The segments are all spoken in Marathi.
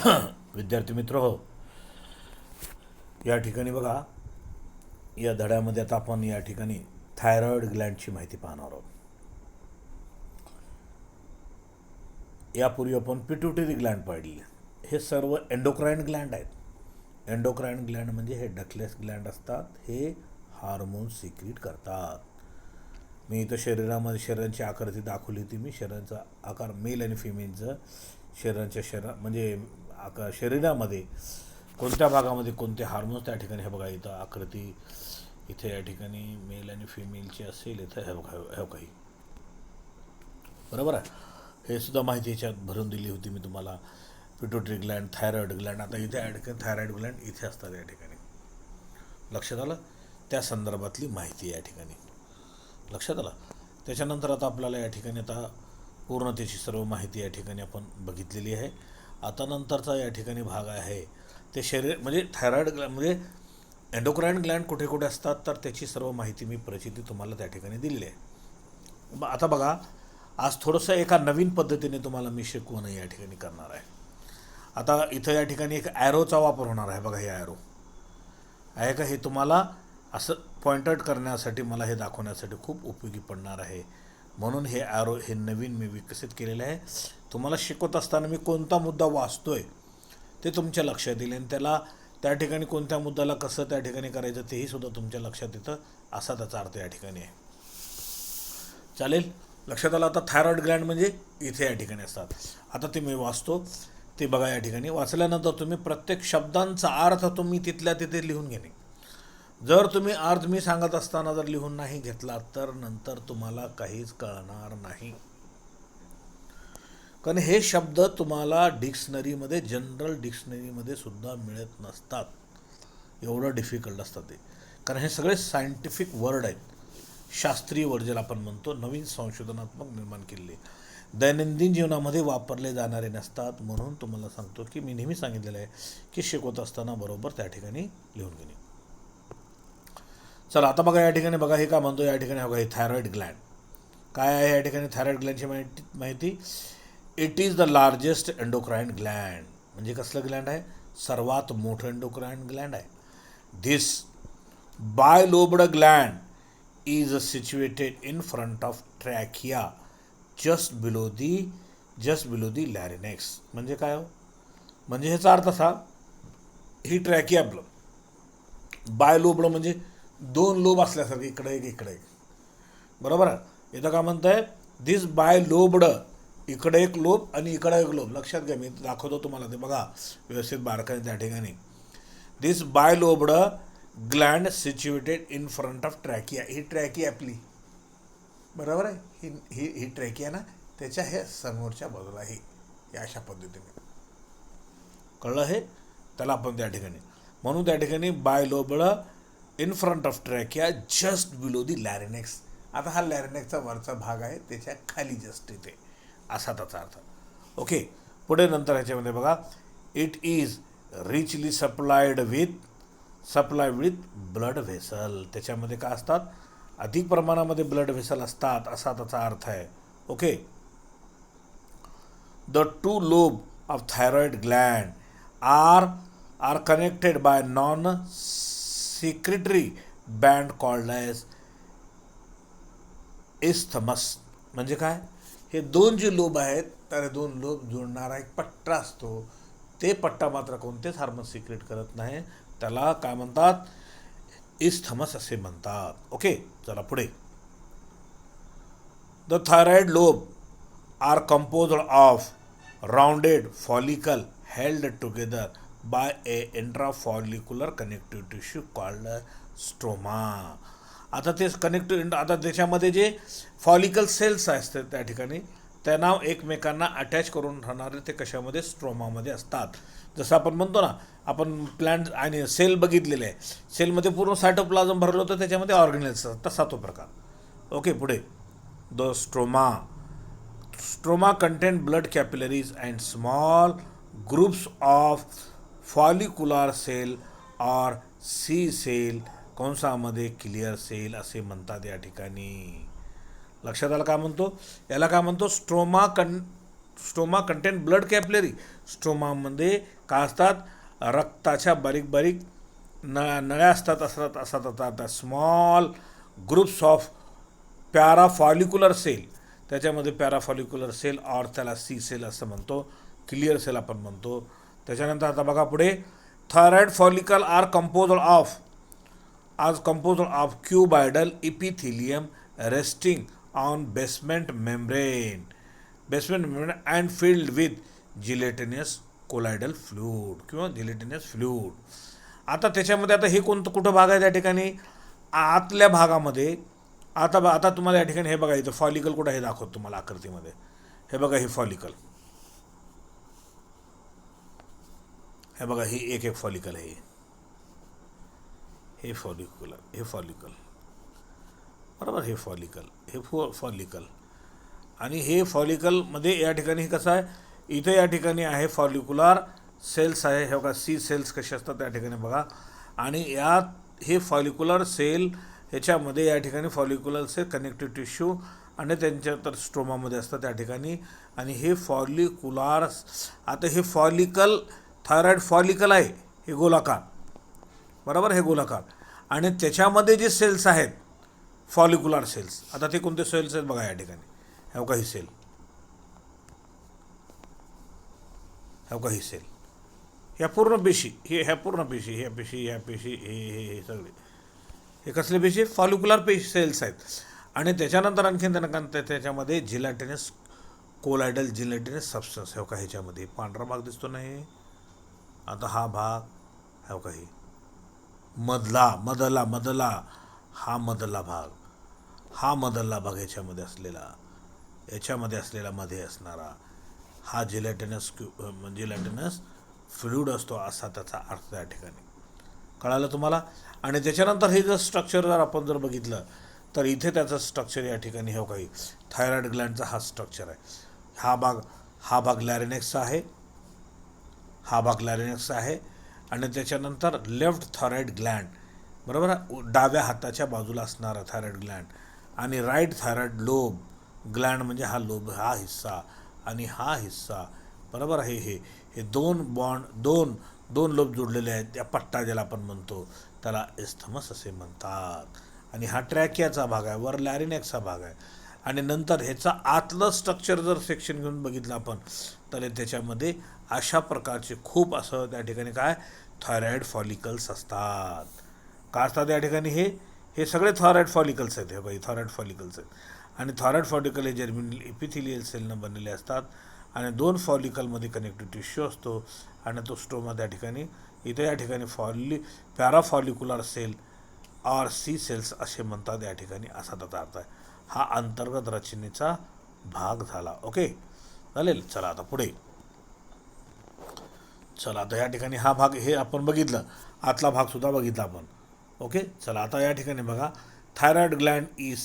विद्यार्थी मित्र हो, या ठिकाणी बघा, या धड्यामध्ये आता आपण या ठिकाणी थायरॉइड ग्लँडची माहिती पाहणार आहोत. यापूर्वी आपण पिट्युटरी ग्लँड पाहिली. हे सर्व एंडोक्राइन ग्लँड आहेत. एंडोक्राइन ग्लँड म्हणजे हे डकलेस ग्लँड असतात. हे हार्मोन सिक्रीट करतात. मी इथं शरीराची आकृती दाखवली होती. मी शरीराचा आकार मेल आणि फिमेलचं म्हणजे शरीरामध्ये कोणत्या भागामध्ये कोणते हार्मोन्स त्या ठिकाणी, हे बघा इथं आकृती, इथे या ठिकाणी मेल आणि फिमेलची असेल. इथं हे बघा काही बरोबर आहे. हे सुद्धा माहिती याच्यात भरून दिली होती मी तुम्हाला. Pituitary Gland, thyroid gland. आता इथे या ठिकाणी थायरॉइड ग्लँड इथे असतात. या ठिकाणी लक्षात आलं. त्या संदर्भातली माहिती या ठिकाणी लक्षात आलं. त्याच्यानंतर आता आपल्याला या ठिकाणी आता पूर्ण त्याची सर्व माहिती या ठिकाणी आपण बघितलेली आहे. आता नंतरचा या ठिकाणी भाग आहे ते शरीर म्हणजे थायरॉइड ग्लँड म्हणजे एंडोक्राइन ग्लँड कुठे कुठे असतात, तर त्याची सर्व माहिती मी प्रचिती तुम्हाला त्या ठिकाणी दिलेली आहे. आता बघा, आज थोडंसं एका नवीन पद्धतीने तुम्हाला मी शिकवणं या ठिकाणी करणार आहे. आता इथं या ठिकाणी एक ॲरोचा वापर होणार आहे. बघा, हे ॲरो आहे का, हे तुम्हाला असं पॉइंट आउट करण्यासाठी, मला हे दाखवण्यासाठी खूप उपयोगी पडणार आहे. म्हणून हे ॲरो हे नवीन मी विकसित केलेलं आहे. तुम्हाला शिकवत असताना मी कोणता मुद्दा वाचतोय ते तुमच्या लक्षात येईल आणि त्याला त्या ठिकाणी कोणत्या मुद्द्याला कसं त्या ठिकाणी करायचं तेही सुद्धा तुमच्या लक्षात येतं, असा त्याचा अर्थ या ठिकाणी आहे. चालेल, लक्षात आलं. आता थायरॉइड ग्लँड म्हणजे इथे या ठिकाणी असतात. आता ते मी वाचतो ते बघा. या ठिकाणी वाचल्यानंतर तुम्ही प्रत्येक शब्दांचा अर्थ तुम्ही तिथल्या तिथे लिहून घेणे. जर तुम्ही अर्थ मी सांगत असताना जर लिहून नाही घेतला तर नंतर तुम्हाला काहीच कळणार नाही. कारण हे शब्द तुम्हाला डिक्शनरीमध्ये, जनरल डिक्शनरीमध्ये सुद्धा मिळत नसतात. एवढं डिफिकल्ट असतात ते. कारण हे सगळे सायंटिफिक वर्ड आहेत, शास्त्रीय वर्ड ज्याला आपण म्हणतो, नवीन संशोधनात्मक निर्माण केलेले, दैनंदिन जीवनामध्ये वापरले जाणारे नसतात. म्हणून तुम्हाला सांगतो की मी नेहमी सांगितलेलं आहे की शिकवत असताना बरोबर त्या ठिकाणी लिहून घेणे. चला, आता बघा या ठिकाणी बघा, हे का म्हणतो या ठिकाणी बघा, हे थायरॉइड ग्लँड काय आहे. या ठिकाणी थायरॉइड ग्लँडची माहिती, it is the largest endocrine gland. म्हणजे कसलं ग्लँड आहे, सर्वात मोठं एंडोक्राइन ग्लँड आहे. This bilobed gland is situated in front of trachea just below the larynx. म्हणजे काय हो, म्हणजे ह्याचा अर्थ असा, ही ट्रॅकिया आपलं बायलोब्ड म्हणजे दोन लोब असल्यासारखं, इकडे एक इकडे एक, बरोबर आहे. इथं का म्हणताय, दिस बायलोब्ड, इकडे एक लोब आणि इकडे एक लोब. लक्षात घ्या, मी दाखवतो तुम्हाला ते बघा व्यवस्थित बारकाईने त्या ठिकाणी. This bilobed gland situated in front of trachea. ही ट्रॅकिया आपली, बरोबर आहे. ही ट्रॅकिया ना, त्याच्या हे समोरच्या बाजूला आहे. या अशा पद्धतीने कळलं हे, त्याला आपण त्या ठिकाणी म्हणून त्या ठिकाणी bilobed in front of trachea just below the larynx. आता हा लॅरिनेक्सचा वरचा भाग आहे, त्याच्या खाली जस्ट इथे, असा त्याचा अर्थ. ओके, पुढे नंतर ह्याच्यामध्ये बघा, it is richly supply with blood vessel. त्याच्यामध्ये काय असतात, अधिक प्रमाणामध्ये ब्लड व्हेसल असतात, असा त्याचा अर्थ आहे. Okay, the two lobe of thyroid gland are connected by non secretory band called as isthmus. म्हणजे काय, हे दोन जे लोब आहेत, तर दोन लोब जोडणारा एक पट्टा असतो. ते पट्टा मात्र कोणतेच हार्मोन सिक्रेट करत नाही. त्याला काय म्हणतात, इस्थमस असे म्हणतात. ओके, चला पुढे. The thyroid lobe are composed of rounded follicle held together by a intrafollicular connective tissue called stroma. आता ते कनेक्टिव्ह, आता त्याच्यामध्ये जे फॉलिकल सेल्स असतात त्या ठिकाणी, त्यांना एकमेकांना अटॅच करून राहणारे ते कशामध्ये, स्ट्रोमामध्ये असतात. जसं आपण म्हणतो ना, आपण प्लांट आणि सेल बघितलेले आहे, सेलमध्ये पूर्ण सायटोप्लाझम भरलं होतं, त्याच्यामध्ये ऑर्गेनेल्स असतात, तसा तो प्रकार. ओके, पुढे. The stroma contain blood capillaries and small groups of follicular cell or C cell, कंसामध्ये क्लिअर सेल असे म्हणतात या ठिकाणी. लक्षात आलं काय म्हणतो, याला काय म्हणतो, स्टोमा कंटेन ब्लड कॅपलरी. स्टोमामध्ये काय असतात, रक्ताच्या बारीक बारीक नळ्या असतात स्मॉल ग्रुप्स ऑफ पॅराफॉलिक्युलर सेल. त्याच्यामध्ये पॅराफॉलिक्युलर सेल ऑर त्याला सी सेल असं म्हणतो, क्लिअर सेल आपण म्हणतो. त्याच्यानंतर आता बघा पुढे, thyroid follicle are composed of cuboidal epithelium resting on basement membrane and filled with gelatinous colloidal fluid किंवा gelatinous fluid. आता त्याच्यामध्ये आता हे कुठं भाग आहे त्या ठिकाणी, आतल्या भागामध्ये. आता तुम्हाला या ठिकाणी हे बघा, इथं फॉलिकल कुठं हे दाखवतो तुम्हाला आकृतीमध्ये. हे बघा, हे फॉलिकल, हे बघा, ही एक फॉलिकल आहे. हे फॉलिकल बरोबर, हे फॉलिकल आणि हे फॉलिकलमध्ये या ठिकाणी कसं आहे, इथे या ठिकाणी आहे फॉलिक्युलर सेल्स आहे. हे बघा, सी सेल्स कसे असतात त्या ठिकाणी बघा. आणि यात हे फॉलिक्युलर सेल, ह्याच्यामध्ये या ठिकाणी फॉलिक्युलर सेल कनेक्टिव्ह टिश्यू आणि त्यांच्या तर स्ट्रोमामध्ये असतात त्या ठिकाणी. आणि हे फॉलिक्युलर, आता हे फॉलिकल, थायरॉइड फॉलिकल आहे, हे गोलाकार बरोबर, हे गोलाकार. आणि त्याच्यामध्ये जे सेल्स आहेत फॉलिक्युलर सेल्स, आता ते कोणते सेल्स आहेत बघा या ठिकाणी. हे बघा, ही सेल, हे बघा, ही सेल, ह्या पूर्ण पेशी, ह्या पूर्ण पेशी, ह्या पेशी, हे सगळे हे कसले पेशी, फॉलिक्युलर पेशी सेल्स आहेत. आणि त्याच्यानंतर आणखीन त्यांना त्याच्यामध्ये जिलॅटिनस कोलायडल जिलॅटिनस सबस्टन्स. हे बघा, ह्याच्यामध्ये पांढरा भाग दिसतो नाही. आता हा भाग, हे बघा, हे मधला हा मधला भाग ह्याच्यामध्ये असलेला मध्ये असणारा हा जिलॅटिनस फ्लुइड असतो, असा त्याचा अर्थ त्या ठिकाणी. कळालं तुम्हाला. आणि त्याच्यानंतर हे जर स्ट्रक्चर जर आपण जर बघितलं तर इथे त्याचं स्ट्रक्चर या ठिकाणी हे काही थायरॉइड ग्लँडचा हा स्ट्रक्चर आहे. हा भाग लॅरिनेक्सचा आहे. आणि त्याच्यानंतर लेफ्ट थायरॉइड ग्लँड बरोबर, डाव्या हाताच्या बाजूला असणारा थायरॉइड ग्लँड. आणि राईट थायरॉइड लोब ग्लँड म्हणजे हा लोब, हा हिस्सा आणि हा हिस्सा बरोबर आहे. हे दोन लोब जोडलेले आहेत, त्या पट्टा ज्याला आपण म्हणतो त्याला इस्थमस असे म्हणतात. आणि हा ट्रॅकियाचा भाग आहे, वर लॅरिनेक्सचा भाग आहे. आणि नंतर ह्याचा आतलं स्ट्रक्चर जर सेक्शन घेऊन बघितलं आपण तर त्याच्यामध्ये अशा प्रकारचे खूप असं त्या ठिकाणी काय थायरॉइड फॉलिकल्स असतात. का असतात या ठिकाणी, हे सगळे थायरॉइड फॉलिकल्स आहेत. हे बाई थायरॉइड फॉलिकल्स आहेत. आणि थायरॉइड फॉलिकल हे जर्मिनल एपिथिलियल सेलनं बनलेले असतात. आणि 2 फॉलिकलमध्ये कनेक्टिव्ह टिश्यू असतो. आणि तो स्टोमा त्या ठिकाणी, इथे या ठिकाणी पॅराफॉलिक्युलर सेल ऑर सी सेल्स असे म्हणतात या ठिकाणी, असा त्याचा अर्थ आहे. हा अंतर्गत रचनेचा भाग झाला. ओके, चालेल. चला आता पुढे, आता या ठिकाणी हा भाग हे आपण बघितलं, आतला भाग सुद्धा बघितला आपण. ओके, चला आता या ठिकाणी बघा, thyroid gland is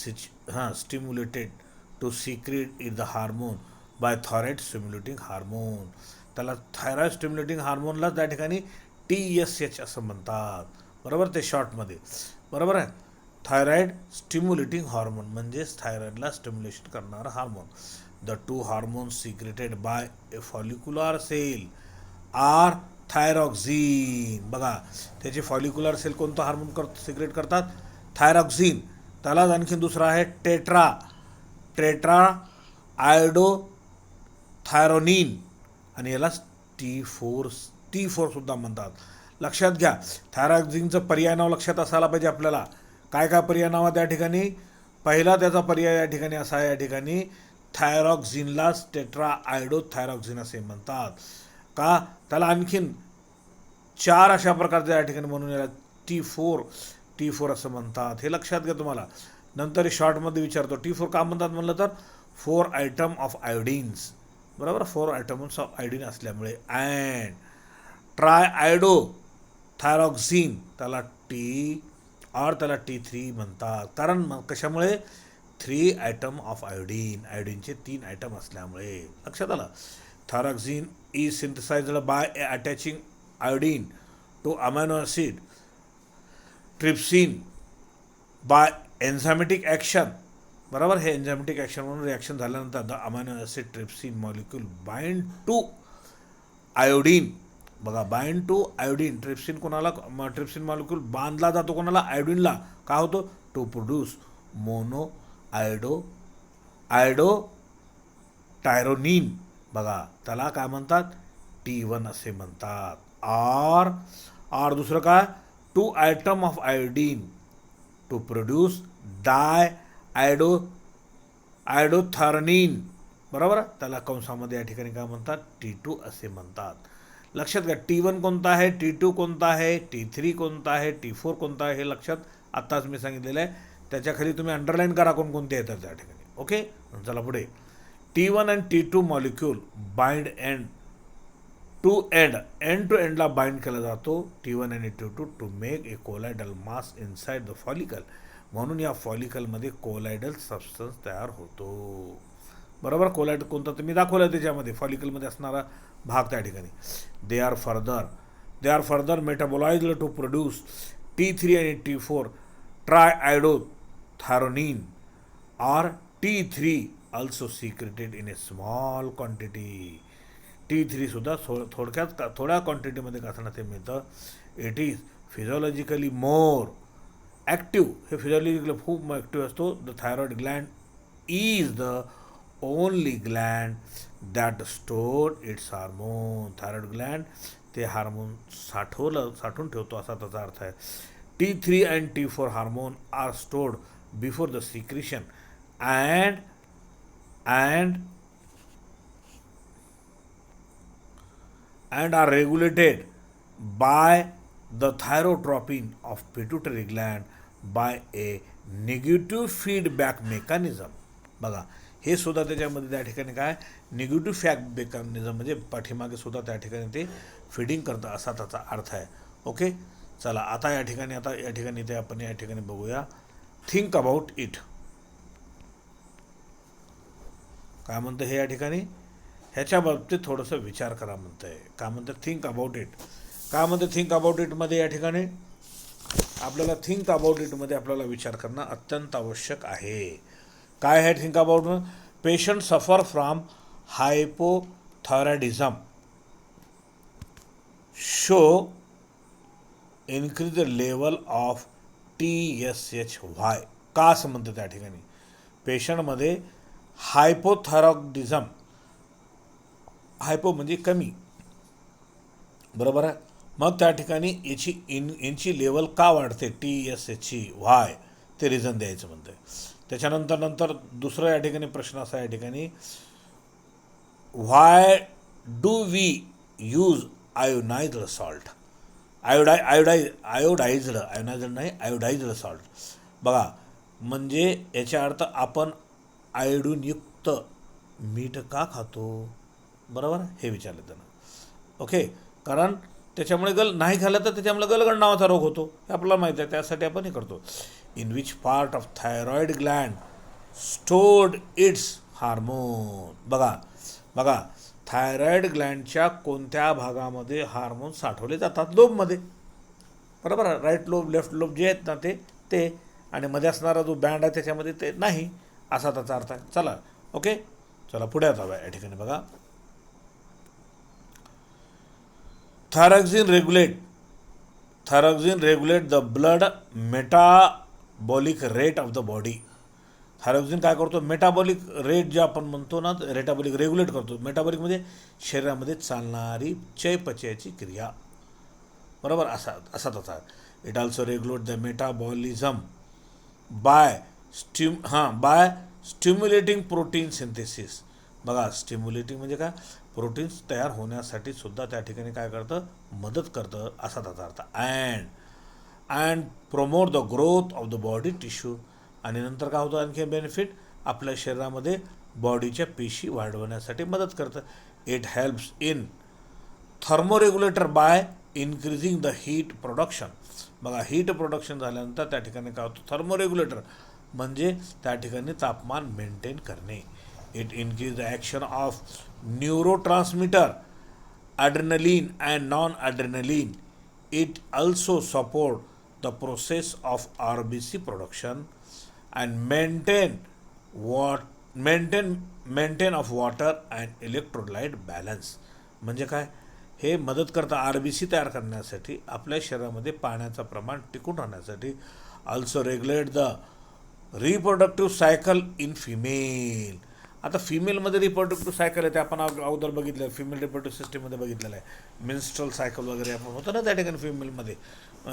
stimulated to secrete the hormone by thyroid stimulating hormone. त्याला थायरॉइड स्टिम्युलेटिंग हार्मोनला त्या ठिकाणी TSH असं म्हणतात बरोबर, ते शॉर्टमध्ये बरोबर आहे. थायरॉइड स्टिम्युलेटिंग हार्मोन म्हणजेच थायरॉइडला स्टिम्युलेशन करणारा हार्मोन. The 2 hormones secreted by a follicular cell are thyroxine. बघा, त्याचे फॉलिक्युलर सेल कोणतं हार्मोन सिक्रेट करतात, थायरॉक्झिन. त्यालाच आणखीन दुसरा आहे टेट्रा आयोडोथायरोनिन. आणि यालाच T4 सुद्धा म्हणतात. लक्षात घ्या, थायरॉक्झिनचं पर्याय नाव लक्षात असायला पाहिजे आपल्याला. काय पर्याय नाव आहे त्या ठिकाणी, पहिला त्याचा पर्याय या ठिकाणी असा आहे, या ठिकाणी थायरॉक्झिनलाच टेट्रा आयोडोथायरॉक्झिन असे म्हणतात. का, त्याला आणखीन 4 अशा प्रकारचे या ठिकाणी म्हणून याला T4 असं म्हणतात. हे लक्षात घ्या तुम्हाला. नंतर शॉर्टमध्ये विचारतो T4 का म्हणतात म्हणलं तर 4 आयटम ऑफ आयोडीन्स बरोबर, 4 आयटम्स ऑफ आयोडीन असल्यामुळे. अँड ट्राय आयोडो थायरॉक्झिन त्याला त्याला T3 म्हणतात. कारण कशामुळे, 3 आयटम ऑफ आयोडीनचे 3 आयटम असल्यामुळे. लक्षात आलं. Thyroxine is synthesised by attaching iodine to amino acid trypsin by enzymatic action बरोबर. हे एन्झायमॅटिक ॲक्शन म्हणून रिॲक्शन झाल्यानंतर the amino acid trypsin molecule bind to iodine. बघा, बाइंड टू आयोडीन. ट्रिप्सिन कोणाला, ट्रिप्सिन मॉलिक्यूल बांधला जातो कोणाला, आयोडीनला. का होतो, to produce monoiodotyronine. बघा, त्याला काय म्हणतात, T1 असे म्हणतात. आर दुसरं काय, two atom of iodine to produce diiodothyronine. बरोबर, त्याला कंसामध्ये या ठिकाणी काय म्हणतात, T2 असे म्हणतात. लक्षात घ्या, T1 कोणता आहे, T2 कोणता आहे, T3 कोणता आहे, T4 कोणता आहे, हे लक्षात आत्ताच मी सांगितलेलं आहे. त्याच्याखाली तुम्ही अंडरलाईन करा कोणकोणते येतात त्या ठिकाणी. ओके, चला पुढे. T1 and T2 molecule bind end to एंडला बाइंड केला जातो T1 आणि T2 to make a colloidal mass inside the follicle. म्हणून या फॉलिकलमध्ये कोलायडल सबस्टन्स तयार होतो. बरोबर, कोलायड कोणता तुम्ही दाखवलं त्याच्यामध्ये फॉलिकलमध्ये असणारा भाग त्या ठिकाणी. They are further metabolised to produce T3 आणि T4 triiodothyronine or T3 also secreted in a small quantity. T3 सुद्धा थोड्या क्वांटिटीमध्ये कसं ते मिळतं. It is physiologically more active. हे फिजिओलॉजिकली खूप ॲक्टिव्ह असतो. The thyroid gland is the only gland that store its hormone. Thyroid gland ते हार्मोन साठवून ठेवतो असा त्याचा अर्थ आहे. T3 and T4 hormone are stored before the secretion and are regulated by the thyrotropin of pituitary gland by a negative feedback mechanism. बघा, हे सुद्धा त्याच्यामध्ये त्या ठिकाणी काय, निगेटिव्ह फीडबॅक मेकॅनिझम म्हणजे पाठीमागे सुद्धा त्या ठिकाणी ते फिडिंग करतं असा त्याचा अर्थ आहे. ओके, चला आता या ठिकाणी ते आपण या ठिकाणी बघूया. Think about it. काय म्हणतं हे या ठिकाणी, ह्याच्या बाबतीत थोडंसं विचार करा म्हणतं आहे. काय म्हणतं, थिंक अबाउट इट. काय म्हणतं थिंक अबाउट इटमध्ये या ठिकाणी आपल्याला आपल्याला विचार करणं अत्यंत आवश्यक आहे. काय आहे think about. Patient suffer from hypothyroidism show increase the level of TSH. का असं म्हणतं त्या ठिकाणी, पेशंटमध्ये हायपोथायरॉइडिझम, हायपो म्हणजे कमी, बरोबर आहे. मग त्या ठिकाणी यांची लेवल का वाढते, TSH ते रिझन द्यायचं म्हणते. त्याच्यानंतर दुसरं या ठिकाणी प्रश्न असा या ठिकाणी, why do we use ionised salt. Iodised salt. बघा, म्हणजे याचा अर्थ आपण आयोडीनयुक्त मीठ का खातो, बरोबर, हे विचारलं त्यांना. ओके, कारण त्याच्यामुळे नाही खाल्लं तर त्याच्यामुळे गलगंड नावाचा रोग होतो, हे आपल्याला माहीत आहे. त्यासाठी आपण हे करतो. In which part of thyroid Gland stored it's hormone. बघा, थायरॉइड ग्लँडच्या कोणत्या भागामध्ये हार्मोन साठवले जातात, लोबमध्ये. बरोबर, राईट लोब लेफ्ट लोब जे आहेत ना ते आणि मध्ये असणारा जो बँड आहे त्याच्यामध्ये ते नाही, असा त्याचा अर्थ आहे. चला ओके, चला पुढे जाऊया या ठिकाणी. बघा, thyroxine regulate the blood metabolic rate of the body. Thyroxine काय करतो, मेटाबॉलिक रेट जे आपण म्हणतो ना, मेटाबॉलिक रेग्युलेट करतो. मेटाबॉलिक म्हणजे शरीरामध्ये चालणारी चयापचयाची क्रिया, बरोबर, असा त्याचा. It also regulate the metabolism by stimulating protein synthesis. बघा, स्टिम्युलेटिंग म्हणजे काय, प्रोटीन्स तयार होण्यासाठी सुद्धा त्या ठिकाणी काय करतं, मदत करतं असा त्याचा अर्थ. And promote the growth of the body tissue. आणि नंतर काय होतं आणखी बेनिफिट, आपल्या शरीरामध्ये बॉडीच्या पेशी वाढवण्यासाठी मदत करतं. It helps in thermoregulator by increasing the heat production. बघा, हीट प्रोडक्शन झाल्यानंतर त्या ठिकाणी काय होतं, थर्मोरेग्युलेटर म्हणजे त्या ठिकाणी तापमान मेंटेन करणे. It increase the action of neurotransmitter adrenaline and non-adrenaline. It also support the process of RBC production and maintain what maintain of water and electrolyte balance. म्हणजे काय, हे मदत करतं आर बी सी तयार करण्यासाठी, आपल्या शरीरामध्ये पाण्याचं प्रमाण टिकून राहण्यासाठी. Also regulate the reproductive cycle in female. आता फिमेलमध्ये रिप्रोडक्टिव्ह सायकल आहे ते आपण अगोदर बघितलं, फिमेल रिप्रोडक्टिव्ह सिस्टीममध्ये बघितलेलं आहे. मिन्स्ट्रल सायकल वगैरे आपण होतं ना त्या ठिकाणी फिमेलमध्ये.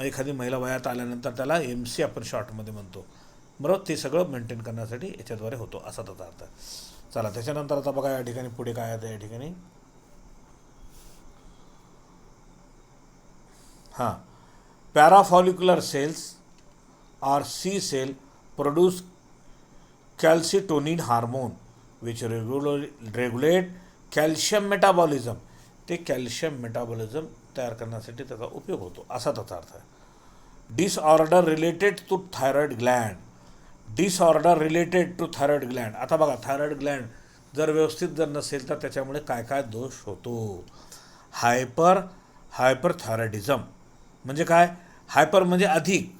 एखादी महिला वयात आल्यानंतर त्याला एम सी आपण शॉर्टमध्ये म्हणतो, बरोबर. ते सगळं मेंटेन करण्यासाठी याच्याद्वारे होतो असा त्याचा अर्थ आहे. चला त्याच्यानंतर आता बघा या ठिकाणी पुढे काय आहे या ठिकाणी. हां, पॅराफॉलिक्युलर cells or C cell produce calcitonin hormone which regulate calcium metabolism. ते कॅल्शियम मेटाबॉलिझम तयार करण्यासाठी त्याचा उपयोग होतो असा त्याचा अर्थ आहे. Disorder related to thyroid gland. Disorder related to thyroid gland. आता बघा, थायरॉइड ग्लँड जर व्यवस्थित जर नसेल तर त्याच्यामुळे काय काय दोष होतो. हायपरथायरॉइडिझम म्हणजे काय, हायपर म्हणजे अधिक,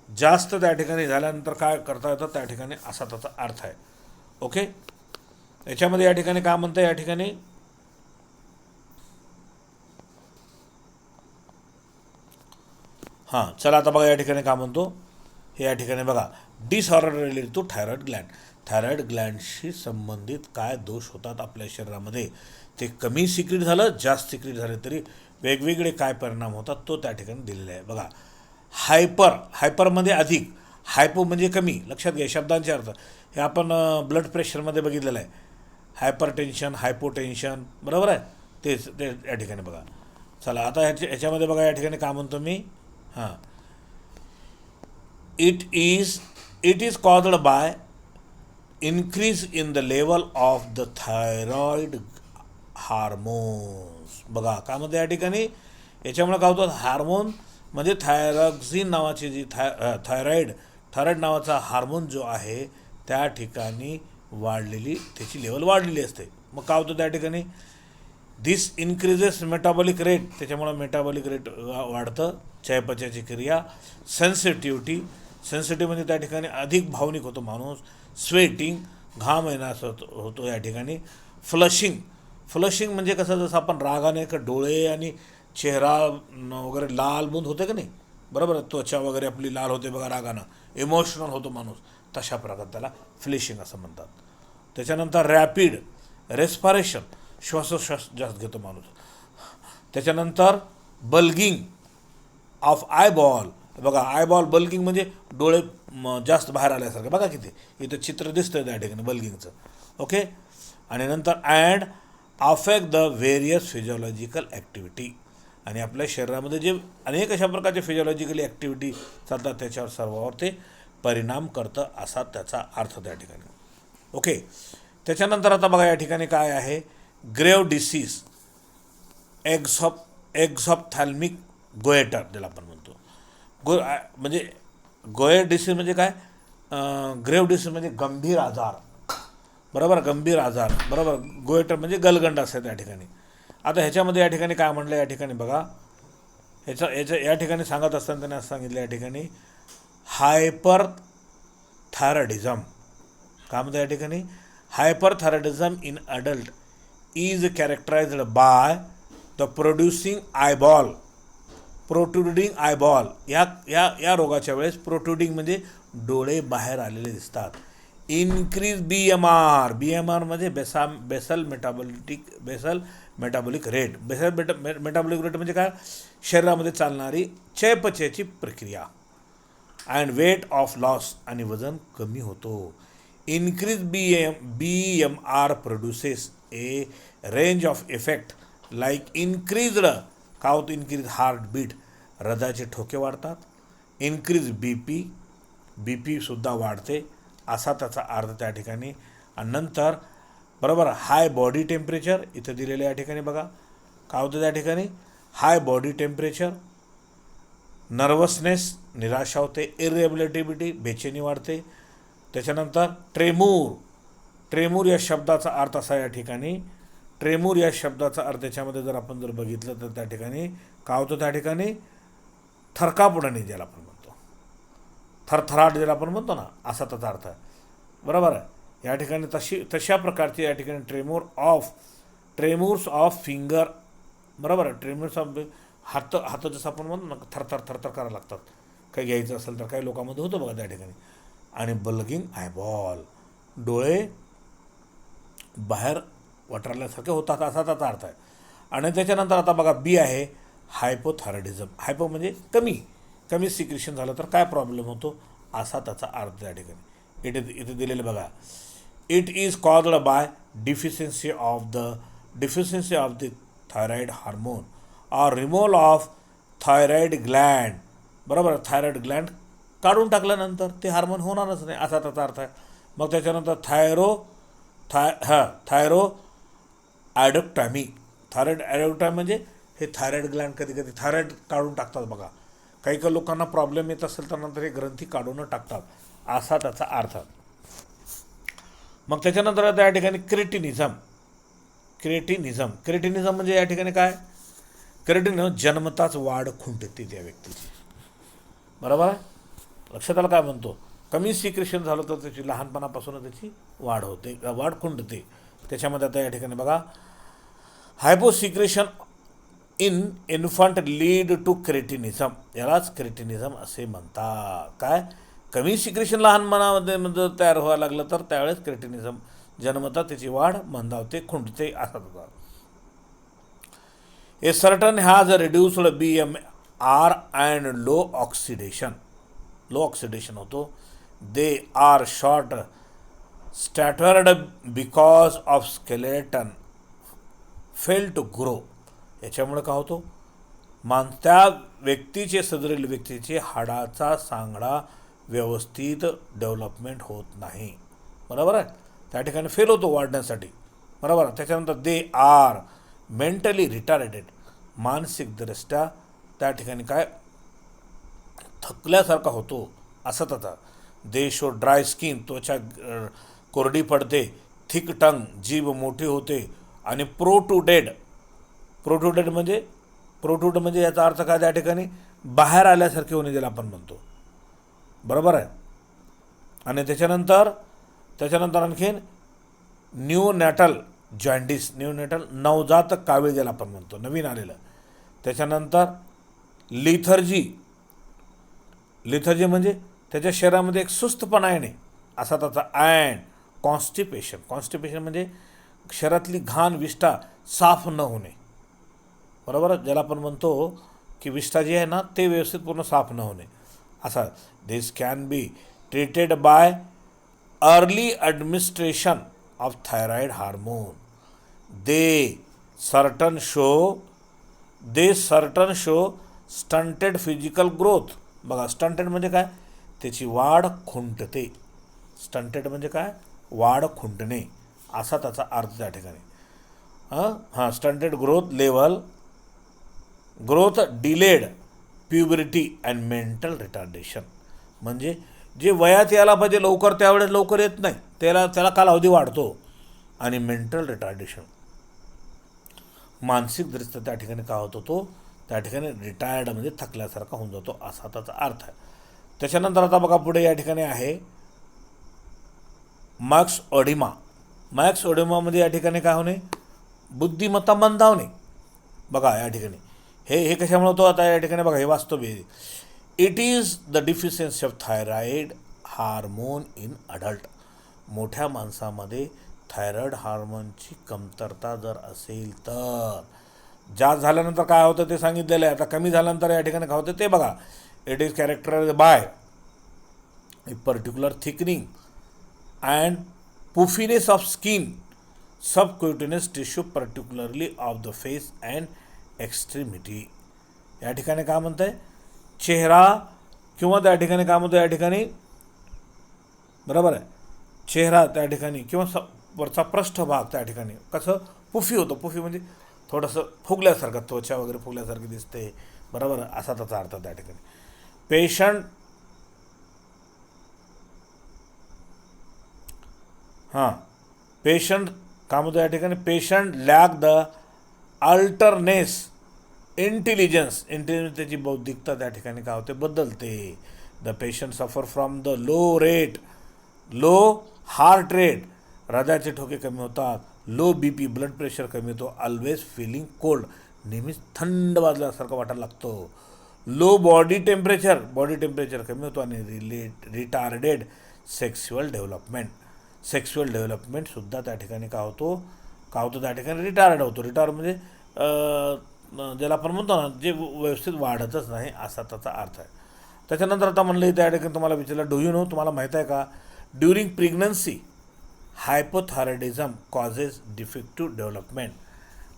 जास्त त्या ठिकाणी झाल्यानंतर काय करता येतं त्या ठिकाणी असा त्याचा अर्थ आहे. ओके, याच्यामध्ये या ठिकाणी काय म्हणतं या ठिकाणी, हां चला आता बघा या ठिकाणी काय म्हणतो. हे या ठिकाणी बघा, disorder related to thyroid gland. Thyroid ग्लँडशी संबंधित काय दोष होतात आपल्या शरीरामध्ये, ते कमी सिक्रीट झालं, जास्त सिक्रीट झाले तरी वेगवेगळे काय परिणाम होतात तो त्या ठिकाणी दिलेला आहे. बघा, हायपरमध्ये अधिक, हायपो म्हणजे कमी. लक्षात घ्या शब्दांचे अर्थ. हे आपण ब्लड प्रेशरमध्ये बघितलेलं आहे, हायपर टेन्शन, हायपोटेन्शन, बरोबर आहे. तेच ते या ठिकाणी बघा. चला आता ह्याच्यामध्ये बघा या ठिकाणी काय म्हणतो मी. हां, it is caused by increase in the level of the thyroid hormones. बघा काय म्हणतं या ठिकाणी, याच्यामुळे काय होतं, हार्मोन म्हणजे थायरॉक्सिन नावाची जी थायरॉइड नावाचा हार्मोन जो आहे त्या ठिकाणी वाढलेली, त्याची लेवल वाढलेली असते. मग काय होतं त्या ठिकाणी, दिस इन्क्रीजेस मेटाबॉलिक रेट. त्याच्यामुळं मेटाबॉलिक रेट वाढतं, चयापचयाची क्रिया. सेन्सिटिव्ह म्हणजे त्या ठिकाणी अधिक भावनिक होतो माणूस. स्वेटिंग, घाम येण्यास होतो या ठिकाणी. फ्लशिंग म्हणजे कसं, जसं आपण रागाने डोळे आणि चेहरा वगैरे लाल बुंद होते का नाही, बरोबर, त्वचा वगैरे आपली लाल होते बघा रागानं, इमोशनल होतो माणूस, तशा प्रकारे त्याला फ्लेशिंग असं म्हणतात. त्याच्यानंतर रॅपिड रेस्पायरेशन, श्वासोश्वास जास्त घेतो माणूस. त्याच्यानंतर बल्गिंग ऑफ आयबॉल. बघा, आयबॉल बल्गिंग म्हणजे डोळे जास्त बाहेर आल्यासारखं. बघा किती इथं चित्र दिसतं त्या ठिकाणी बल्गिंगचं. ओके, आणि नंतर and affect the various physiological activity. आणि आपल्या शरीरामध्ये जे अनेक अशा प्रकारचे फिजिओलॉजिकल ॲक्टिव्हिटी चालतात त्याच्यावर सर्वावर ते परिणाम करतं असा त्याचा अर्थ त्या ठिकाणी. ओके, त्याच्यानंतर आता बघा या ठिकाणी काय आहे, ग्रेव्ह डिसीज एक्झॉप्थॅल्मिक गोएटर ज्याला आपण म्हणतो. म्हणजे गोएट डिसीज म्हणजे काय, ग्रेव्ह डिसीज म्हणजे गंभीर आजार, बरोबर, गंभीर आजार, बरोबर. गोएटर म्हणजे गलगंड असते त्या ठिकाणी. आता ह्याच्यामध्ये या ठिकाणी काय म्हटलं या ठिकाणी बघा, या ठिकाणी सांगत असताना त्याने असं सांगितलं या ठिकाणी हायपरथायरॉइडिझम. काय म्हणतं या ठिकाणी, hyperthyroidism in adult is characterised by the protruding eyeball. या रोगाच्या वेळेस प्रोट्रुडिंग म्हणजे डोळे बाहेर आलेले दिसतात. इन्क्रीज BMR म्हणजे basal metabolic rate. Metabolic rate म्हणजे काय, शरीरामध्ये चालणारी चयापचयाची प्रक्रिया. अँड वेट ऑफ लॉस, आणि वजन कमी होतो. Increase BMR produces A range of effect like increased, का होतं, इन्क्रीज हार्टबीट, हृदयाचे ठोके वाढतात. इन्क्रीज BP सुद्धा वाढते असा त्याचा अर्थ त्या ठिकाणी. आणि नंतर बरोबर हाय बॉडी टेम्परेचर इथं दिलेलं या ठिकाणी बघा काय होतं त्या ठिकाणी, हाय बॉडी टेम्परेचर, नर्वसनेस निराशा होते, इरिटेबिलिटी बेचैनी वाढते. त्याच्यानंतर ट्रेमूर या शब्दाचा अर्थ असा या ठिकाणी, ट्रेमूर या शब्दाचा अर्थ त्याच्यामध्ये जर आपण जर बघितलं तर त्या ठिकाणी काय होतं, त्या ठिकाणी थरकापणे ज्याला आपण म्हणतो, थरथराट ज्याला आपण म्हणतो ना, असा त्याचा अर्थ आहे, बरोबर आहे. या ठिकाणी तशा प्रकारचे या ठिकाणी ट्रेमोर्स ऑफ फिंगर, बरोबर आहे, ट्रेमोर्स ऑफ हात जसं आपण म्हणतो ना थरथर थरथर करायला लागतात काही घ्यायचं असेल तर, काही लोकांमध्ये होतं बघा त्या ठिकाणी. आणि बल्गिंग आयबॉल, डोळे बाहेर वटरल्यासारखे होतात असा त्याचा अर्थ आहे. आणि त्याच्यानंतर आता बघा बी आहे हायपोथायरॉइडिझम. हायपो म्हणजे कमी सिक्रेशन झालं तर काय प्रॉब्लेम होतो असा त्याचा अर्थ त्या ठिकाणी इथे दिलेलं बघा. It is caused by deficiency of the thyroid hormone or removal of thyroid Gland. बरोबर, थायरॉइड ग्लँड काढून टाकल्यानंतर ते हार्मोन होणारच नाही असा त्याचा अर्थ आहे. मग त्याच्यानंतर थायरो ॲडोक्टॉमी. थायरॉइड ॲडोक्टॉमी म्हणजे हे थायरॉइड ग्लँड कधी कधी थायरॉइड काढून टाकतात बघा. काही लोकांना प्रॉब्लेम येत असेल तर नंतर हे ग्रंथी काढून टाकतात असा त्याचा अर्थ. मग त्याच्यानंतर आता या ठिकाणी क्रेटिनिझम म्हणजे या ठिकाणी काय, क्रेटिनिझम जन्मताच वाढ खुंटते त्या व्यक्तीची. बरोबर आहे, लक्षात आलं काय म्हणतो. कमी सिक्रेशन झालं तर त्याची लहानपणापासून त्याची वाढ खुंटते. त्याच्यामध्ये आता या ठिकाणी बघा हायपोसिक्रेशन इन इन्फंट लीड टू क्रेटिनिझम. यालाच क्रेटिनिझम असे म्हणतात. काय, कमी सिक्रेशन लहानपणामध्ये तयार व्हायला लागलं तर त्यावेळेस क्रेटिनिझम जन्मता त्याची वाढ मंदावते खुंटते असा होता. A cretin has a reduced BMR and low oxidation होतो. They are short statured because of skeleton fail to grow. याच्यामुळे काय होतो, त्या व्यक्तीचे सदरील व्यक्तीचे हाडाचा सांगडा व्यवस्थित डेव्हलपमेंट होत नाही. बरोबर आहे, त्या ठिकाणी फेल होतो वाढण्यासाठी. बरोबर. त्याच्यानंतर दे आर मेंटली रिटार्डेड. मानसिकदृष्ट्या त्या ठिकाणी काय थकल्यासारखा होतो असं त्याचा. दे शो ड्राय स्किन, त्वचा कोरडी पडते. थिक टंग, जीभ मोठी होते. आणि प्रोट्रुडेड म्हणजे याचा अर्थ काय त्या ठिकाणी बाहेर आल्यासारखे होणे ज्याला आपण म्हणतो. बरोबर आहे. आणि त्याच्यानंतर आणखीन न्यूनॅटल जॉन्डिस, नवजात कावीळ ज्याला आपण म्हणतो, नवीन आलेलं. त्याच्यानंतर लिथर्जी म्हणजे त्याच्या शरीरामध्ये एक सुस्तपणा येणे असा त्याचा. अँड कॉन्स्टिपेशन म्हणजे शरीरातली घाण विष्ठा साफ न होणे. बरोबर, ज्याला आपण म्हणतो की विष्ठा जी आहे ना ते व्यवस्थित पूर्ण साफ न होणे असा. This can be treated by early administration of thyroid hormone. They cretin show stunted physical growth. बघा, स्टंटेड म्हणजे काय, त्याची वाढ खुंटते. स्टंटेड म्हणजे काय, वाढ खुंटणे असा त्याचा अर्थ त्या ठिकाणी. Stunted growth delayed puberty and mental retardation. म्हणजे जे वयात यायला पाहिजे लवकर त्यावेळेस लवकर येत नाही, त्याला कालावधी वाढतो. आणि मेंटल रिटार्डेशन मानसिकदृष्ट्या त्या ठिकाणी काय होतो, तो त्या ठिकाणी रिटायर्ड म्हणजे थकल्यासारखा होऊन जातो असा त्याचा अर्थ आहे. त्याच्यानंतर आता बघा पुढे या ठिकाणी आहे मॅक्स ओडिमामध्ये या ठिकाणी काय होणे, बुद्धिमत्ता मंदावणे. बघा या ठिकाणी हे कशामुळे होतो आता या ठिकाणी बघा, हे वास्तव आहे. It is the deficiency of thyroid hormone in adult. मोठ्या माणसामध्ये थायरॉइड हार्मोनची कमतरता जर असेल तर जास्त झाल्यानंतर काय होतं ते सांगितलेलं आहे. आता कमी झाल्यानंतर या ठिकाणी काय होतं ते बघा. It is characterised by a particular thickening and puffiness of skin, subcutaneous tissue particularly of the face and extremity. या ठिकाणी काय म्हणतं आहे, चेहरा किंवा त्या ठिकाणी काय म्हणतो या ठिकाणी, बरोबर आहे, चेहरा त्या ठिकाणी किंवा वरचा पृष्ठभाग त्या ठिकाणी कसं पुफी होतं. पुफी म्हणजे थोडंसं फुगल्यासारखं, त्वचा वगैरे फुगल्यासारखी दिसते. बरोबर, असा त्याचा अर्थ त्या ठिकाणी. पेशंट काय म्हणतो या ठिकाणी, पेशंट लॅक द इंटेलिजन्स त्याची बौद्धिकता त्या ठिकाणी काय होते, बदलते. The patient suffer from the low heart rate हृदयाचे ठोके कमी होतात, लो BP ब्लड प्रेशर कमी होतो, ऑलवेज फिलिंग कोल्ड नेहमीच थंड वाजल्यासारखं वाटायला लागतो, लो बॉडी टेम्परेचर कमी होतो आणि रिटार्डेड सेक्शुअल डेव्हलपमेंटसुद्धा त्या ठिकाणी का होतो त्या ठिकाणी रिटार्ड होतो. रिटार्ड म्हणजे ज्याला आपण म्हणतो ना, जे व्यवस्थित वाढतच नाही असा त्याचा अर्थ आहे. त्याच्यानंतर आता म्हणलं त्या ठिकाणी तुम्हाला विचारलं, डू यू नो, तुम्हाला माहीत आहे का, during pregnancy hypothyroidism causes defective development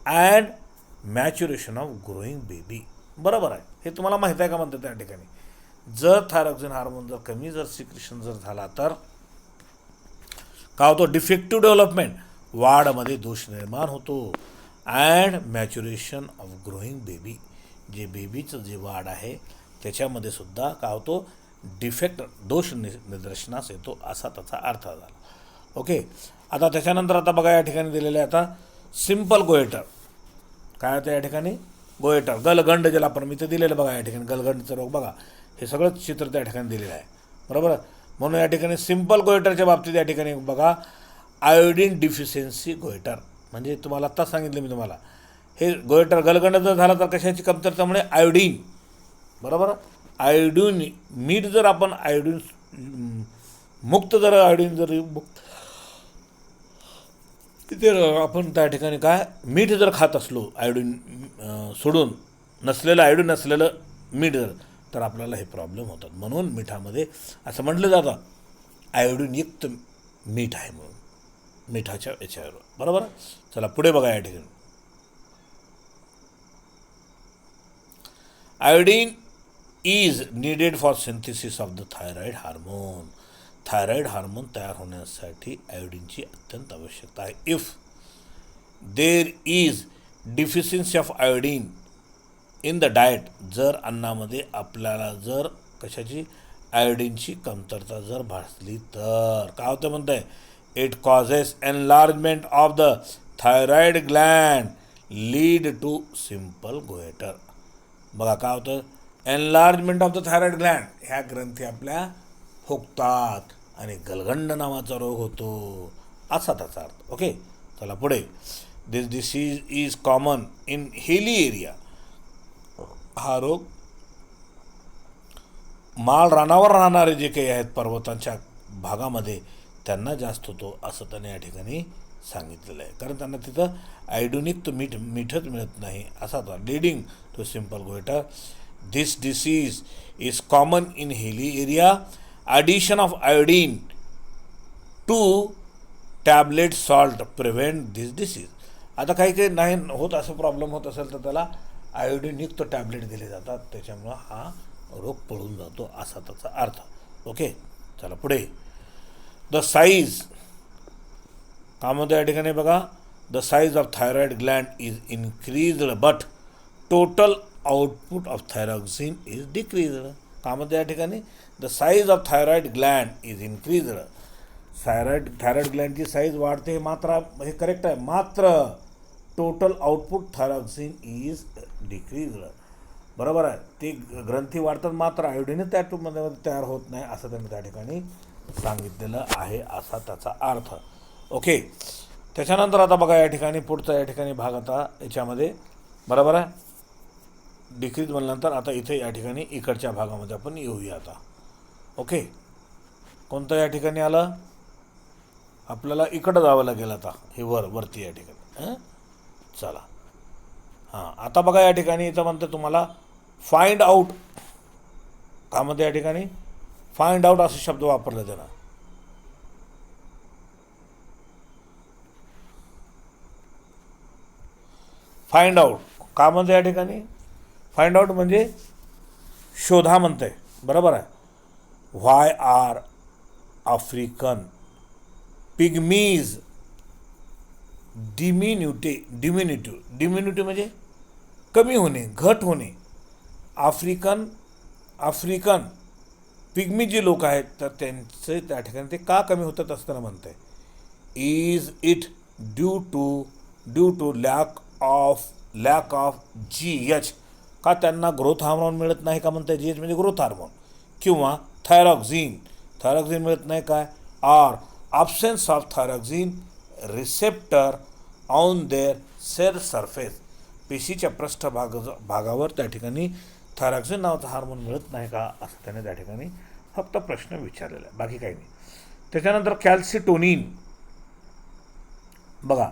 and maturation of growing baby. बरोबर आहे, हे तुम्हाला माहीत आहे का म्हणतं त्या ठिकाणी. जर थायरॉक्सिन हार्मोन जर कमी जर सिक्रेशन जर झाला तर का होतो, डिफेक्टिव्ह डेव्हलपमेंट, वाढमध्ये दोष निर्माण होतो, and maturation of growing baby, जे बेबीचं जे वाढ आहे त्याच्यामध्ये सुद्धा का होतो, दोष निदर्शनास येतो असा त्याचा अर्थ झाला. ओके. आता त्याच्यानंतर आता बघा या ठिकाणी दिलेलं आहे आता सिम्पल गोएटर. काय होतं या ठिकाणी, गोएटर, गलगंड ज्याला आपण मी ते दिलेलं बघा या ठिकाणी, गलगंडचं रोग बघा, हे सगळं चित्र त्या ठिकाणी दिलेलं आहे. बरोबर. म्हणून या ठिकाणी सिम्पल गोएटरच्या बाबतीत या ठिकाणी बघा, आयोडीन डिफिशियन्सी गोएटर, म्हणजे तुम्हाला आत्ताच सांगितलं मी तुम्हाला, हे गोएटर गलगंड जर झाला तर कशाची कमतरतामुळे, आयोडीन. बरोबर. आयोडीन मीठ जर आपण आयोडीन मुक्त जर आयोडीन जर मुक्त तिथे आपण त्या ठिकाणी काय मीठ जर खात असलो, आयोडीन सोडून आयोडीन नसलेलं मीठ जर, तर आपल्याला हे प्रॉब्लेम होतात. म्हणून मिठामध्ये असं म्हटलं जातं आयोडीनयुक्त मीठ आहे म्हणून, मिठाच्या याच्यावर. बरोबर. चला पुढे बघा या ठिकाणी, iodine is needed for synthesis of the thyroid hormone. Thyroid hormone तयार होण्यासाठी आयोडीनची अत्यंत आवश्यकता आहे. If there is deficiency of iodine in the diet, जर अन्नामध्ये आपल्याला जर कशाची आयोडीनची कमतरता जर भासली तर काय होतं म्हणतं आहे, it causes enlargement of the thyroid gland lead to simple goitre. बघा काय होतं, enlargement of the thyroid gland, ह्या ग्रंथी आपल्या फुगतात आणि गलगंड नावाचा रोग होतो असा त्याचा अर्थ. ओके. चला पुढे, this disease is common in hilly area. हा रोग माळ रानावर राहणारे जे काही आहेत पर्वतांच्या भागामध्ये त्यांना जास्त होतो असं त्याने या ठिकाणी सांगितलेलं आहे, कारण त्यांना तिथं आयोडीनयुक्त मीठच मिळत नाही असा तो, leading to simple goitre. This disease is common in hilly area. Addition of iodine to tablet salt prevent this disease. आता काही नाही होत असं प्रॉब्लेम होत असेल तर त्याला आयोडीनयुक्त टॅबलेट दिले जातात, त्याच्यामुळं हा रोग पळून जातो असा त्याचा अर्थ. ओके. चला पुढे, द साईज, कामध्ये या ठिकाणी बघा, the size of thyroid gland is increased but total output of thyroxine is decreased. कामध्ये या ठिकाणी the size of thyroid gland is increased. Thyroid ग्लँडची साईज वाढते हे मात्र हे करेक्ट आहे, मात्र total output thyroxine is decreased. बरोबर आहे, ते ग्रंथी वाढतात मात्र आयोडीन त्या ट्यूबमध्ये तयार होत नाही असं त्यांनी त्या ठिकाणी सांगितलेलं आहे असा त्याचा अर्थ. ओके. त्याच्यानंतर आता बघा या ठिकाणी पुढचा या ठिकाणी भाग आता याच्यामध्ये बरोबर आहे, डिक्रीज म्हणल्यानंतर आता इथे या ठिकाणी इकडच्या भागामध्ये आपण येऊया आता. ओके. कोणतं या ठिकाणी आलं, आपल्याला इकडं जावं लागेल आता, हे वरती या ठिकाणी. चला हां, आता बघा या ठिकाणी इथं म्हणतं तुम्हाला फाइंड आउट. कामध्ये या ठिकाणी फाइंड आउट असे शब्द वापरले जाणार. फाइंड आउट कामध्ये या ठिकाणी फाइंड आउट म्हणजे शोधा म्हणतंय. बरोबर आहे. व्हाय आर आफ्रिकन पिग्मीज डिमिन्युटिव्ह म्हणजे कमी होणे, घट होणे. आफ्रिकन पिग्मी जे लोक आहेत तर त्यांचे त्या ठिकाणी ते का कमी होतात असताना म्हणत आहे. Is it due to lack of GH, का त्यांना ग्रोथ हार्मोन मिळत नाही का म्हणत आहे. GH म्हणजे ग्रोथ हार्मोन, किंवा थायरॉक्सिन मिळत नाही काय, R absence of thyroxine receptor on their cell surface. पेशीच्या भागावर त्या ठिकाणी थायरॉक्सिन नावाचा हार्मोन मिळत नाही का असं त्याने त्या ठिकाणी फक्त प्रश्न विचारलेला आहे, बाकी काही नाही. त्याच्यानंतर कॅल्सिटोनिन. बघा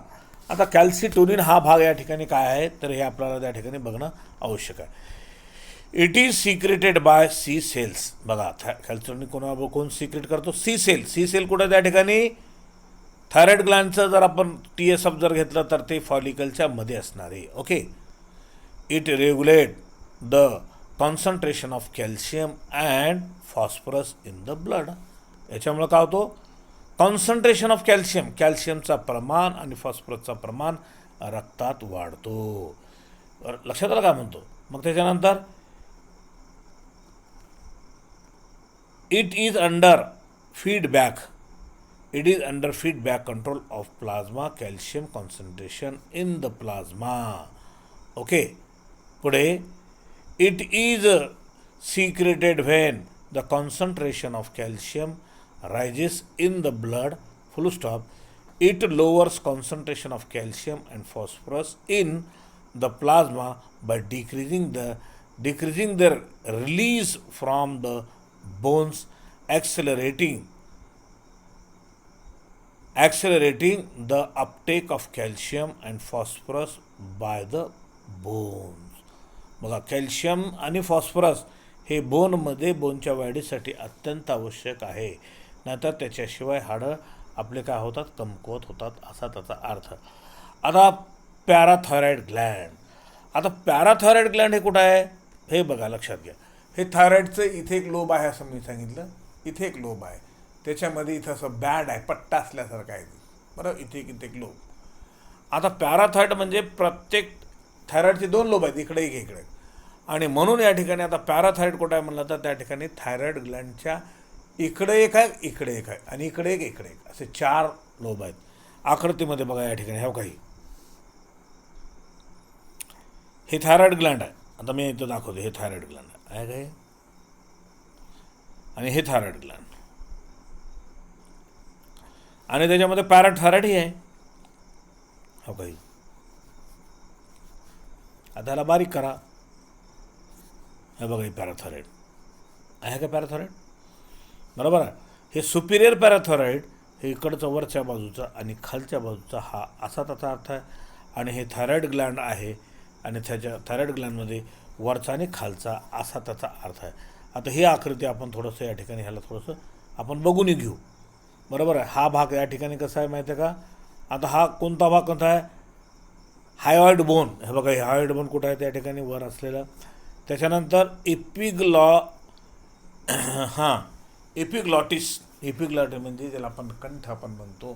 आता कॅल्सिटोनिन हा भाग या ठिकाणी काय आहे तर हे आपल्याला त्या ठिकाणी बघणं आवश्यक आहे. It is secreted by C cells. बघा कॅल्सिटोनिन कोण सिक्रेट करतो? C sale. सी सेल कुठे त्या ठिकाणी? थायरॉइड ग्लँडचं जर आपण TSF जर घेतलं तर ते फॉलिकलच्या मध्ये असणार आहे. Okay. It regulate the concentration of calcium and phosphorus in the blood. याच्यामुळं काय होतो? कॉन्सन्ट्रेशन ऑफ कॅल्शियम, कॅल्शियमचा प्रमाण आणि फॉस्फरसचा प्रमाण रक्तात वाढतो. लक्षात आलं काय म्हणतो? मग त्याच्यानंतर it is under feedback control of plasma calcium concentration in the plasma. Okay. पुढे it is secreted when the concentration of calcium rises in the blood, full stop. It lowers concentration of calcium and phosphorus in the plasma by decreasing their release from the bones, accelerating the uptake of calcium and phosphorus by the bones. बघा कॅल्शियम आणि फॉस्फरस हे बोनच्या वाढीसाठी अत्यंत आवश्यक आहे, नाहीतर त्याच्याशिवाय हाडं आपले काय होतात? कमकुवत होतात, असा त्याचा अर्थ. आता पॅराथायरॉइड ग्लँड. आता पॅराथायरॉइड ग्लँड हे कुठं आहे हे बघा, लक्षात घ्या. हे थायरॉइडचं इथे एक लोब आहे असं मी सांगितलं, इथे एक लोब आहे, त्याच्यामध्ये इथं असं बँड आहे, पट्टा असल्यासारखं आहे बरं, इथे एक लोब. आता पॅराथायरॉइड म्हणजे प्रत्येक थायरॉइडचे 2 लोब आहेत, इकडे एक इकडे. आणि म्हणून या ठिकाणी आता पॅराथायरॉइड कुठं आहे म्हणलं तर त्या ठिकाणी थायरॉइड ग्लँडच्या इकडे एक आहे, इकडे एक आहे आणि इकडे एक, असे 4 लोब आहेत. आकृतीमध्ये बघा या ठिकाणी हे काही हे थायरॉइड ग्लँड आहे. आता मी इथं दाखवतो, हे थायरॉइड ग्लँड आहे काय आणि हे थायरॉइड ग्लँड आणि त्याच्यामध्ये पॅराथायरॉइड ही आहे. हो काही आता याला बारीक करा. हे बघा, हे पॅराथायरॉइड आहे का? पॅराथायरॉइड बरोबर आहे. हे सुपिरियर पॅराथायरॉइड हे इकडचं वरच्या बाजूचा आणि खालच्या बाजूचा हा असा त्याचा अर्थ आहे. आणि हे थायरॉइड ग्लँड आहे आणि त्याच्या थायरॉइड ग्लँडमध्ये वरचा आणि खालचा असा त्याचा अर्थ आहे. आता ही आकृती आपण थोडंसं या ठिकाणी ह्याला थोडंसं आपण बघून घेऊ, बरोबर आहे. हा भाग या ठिकाणी कसा आहे माहिती आहे का? आता हा कोणता भाग कोणता आहे? हायॉइड बोन. हे बघा, हे हायॉइड बोन कुठं आहे? त्या ठिकाणी वर असलेलं. त्याच्यानंतर एपिग्लॉटिस म्हणजे ज्याला आपण कंठ आपण म्हणतो,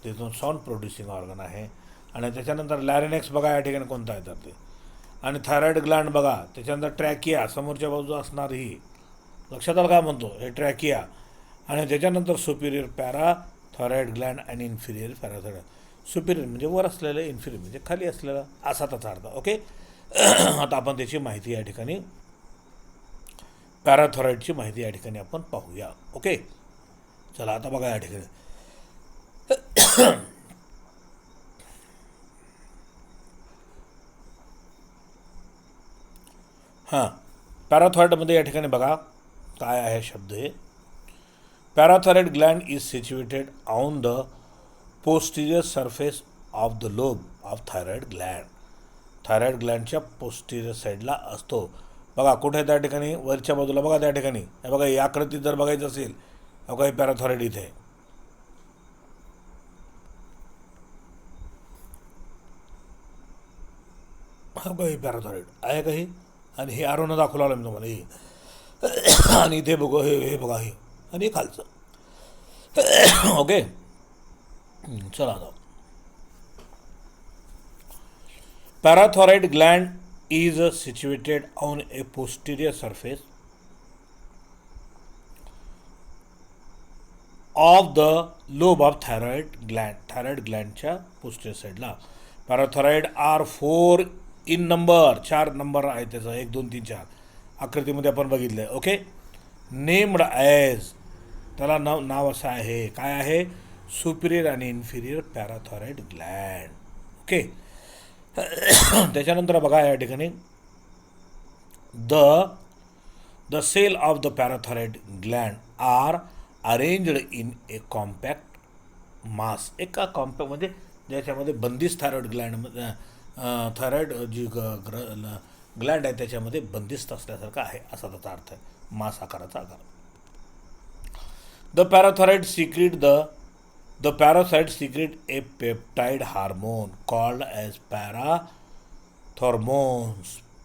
तिथून साऊंड प्रोड्युसिंग ऑर्गन आहे. आणि त्याच्यानंतर लॅरिनेक्स बघा या ठिकाणी कोणता आहे तर ते. आणि थायरॉइड ग्लँड बघा. त्याच्यानंतर ट्रॅकिया, समोरच्या बाजूला असणार ही, लक्षात आलं काय म्हणतो? हे ट्रॅकिया. आणि त्याच्यानंतर सुपिरियर पॅराथायरॉइड ग्लँड आणि इन्फिरियर पॅराथायरॉइड. सुपिरियर म्हणजे वर असलेलं, इन्फिरियर म्हणजे खाली असलेलं, असा त्याचा अर्थ. ओके. आता आपण त्याची माहिती या ठिकाणी, पॅराथायरॉइडची माहिती या ठिकाणी आपण पाहूया. ओके, चला आता बघा या ठिकाणी. हां, पॅराथायरॉइडमध्ये या ठिकाणी बघा काय आहे शब्द. हे parathyroid gland is situated on the posterior surface of the lobe of thyroid gland. Thyroid ग्लँडच्या पोस्टिरियर साईडला असतो. बघा कुठे त्या ठिकाणी? वरच्या बाजूला बघा त्या ठिकाणी. हे बघा, या आकृतीत जर बघायचं असेल, बघा हे पॅराथायरॉइड इथे. हा बघा, हे पॅराथायरॉइड आहे का? हे आणि हे आरोनं दाखवलं आलं मी तुम्हाला. हे आणि इथे बघू, हे बघा, हे आणि हे खालचं. ओके, चला आता. Parathyroid gland is situated on a posterior surface of the lobe of thyroid gland. Thyroid glandच्या posterior साईडला. Parathyroid are 4 in number, 4 number आहे त्याचा, 1 2 3 4 आकृतीमध्ये आपण बघितलं आहे. ओके. नेम्ड ॲज, त्याला नाव असं आहे, काय आहे? सुपिरियर आणि इन्फिरियर पॅराथॉराइड ग्लँड. ओके. त्याच्यानंतर बघा या ठिकाणी the the cell of the parathyroid gland are arranged in a compact mass. एका कॉम्पॅक्ट म्हणजे ज्याच्यामध्ये बंदिस्त थायरॉइड ग्लँडमध्ये थायरॉइड जी ग्लँड आहे त्याच्यामध्ये बंदिस्त असल्यासारखं आहे असा त्याचा अर्थ आहे. मास आकाराचा आकार. The parathyroid secrete the parasite secrete a peptide hormone called as parathormones,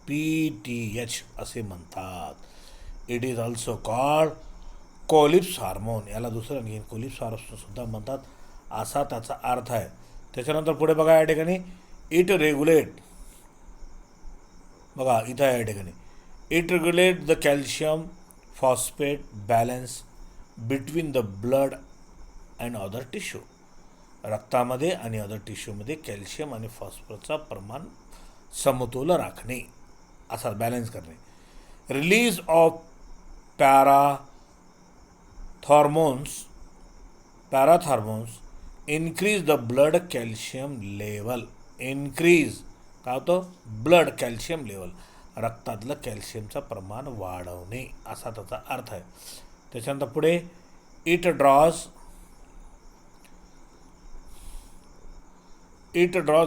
PTH असे म्हणतात. It is also called Collip's hormone. याला दुसरं घेऊन कोलिप्स हार्मोन सुद्धा म्हणतात असा त्याचा अर्थ आहे. त्याच्यानंतर पुढे बघा या ठिकाणी इट रेग्युलेट. बघा इथं आहे या ठिकाणी it regulate the calcium phosphate balance between the blood and other tissue. रक्तामध्ये आणि अदर टिश्यूमध्ये कॅल्शियम आणि फॉस्फरसचा प्रमाण समतोल राखणे असा बॅलन्स करणे. Release of parathormones increase the blood calcium level. Increase काय होतं? Blood calcium level. रक्तातलं कॅल्शियमचं प्रमाण वाढवणे असा त्याचा अर्थ आहे. त्याच्यानंतर पुढे it drawers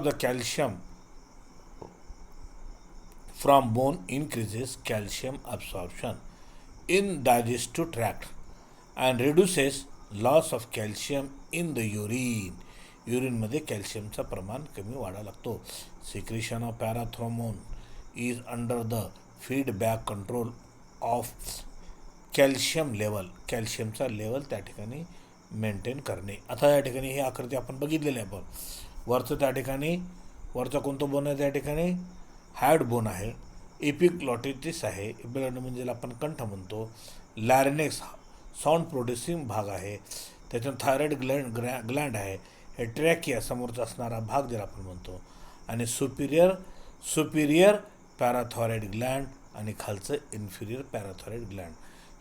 the calcium from bone, increases calcium absorption in digestive tract and reduces loss of calcium in the urine. युरिनमध्ये कॅल्शियमचं प्रमाण कमी वाढायला लागतो. Secretion of parathormone is under the feedback control of calcium level. कॅल्शियमचा लेवल त्या ठिकाणी मेंटेन करणे. आता या ठिकाणी ही आकृती आपण बघितलेली आहे. आपण वरचं त्या ठिकाणी वरचा कोणतं बोन आहे त्या ठिकाणी हॅड बोन आहे. एपिग्लॉटिस आहे. एपिग्लॉटिस म्हणजे आपण कंठ म्हणतो. लॅरिनेक्स साऊंड प्रोड्युसिंग भाग आहे. त्याच्यात थायरॉइड ग्लँड आहे. हे ट्रॅकिया समोरचा असणारा भाग ज्याला आपण म्हणतो. आणि सुपिरियर पॅराथॉराइड ग्लँड आणि खालचं इन्फिरियर पॅराथॉराइड ग्लँड.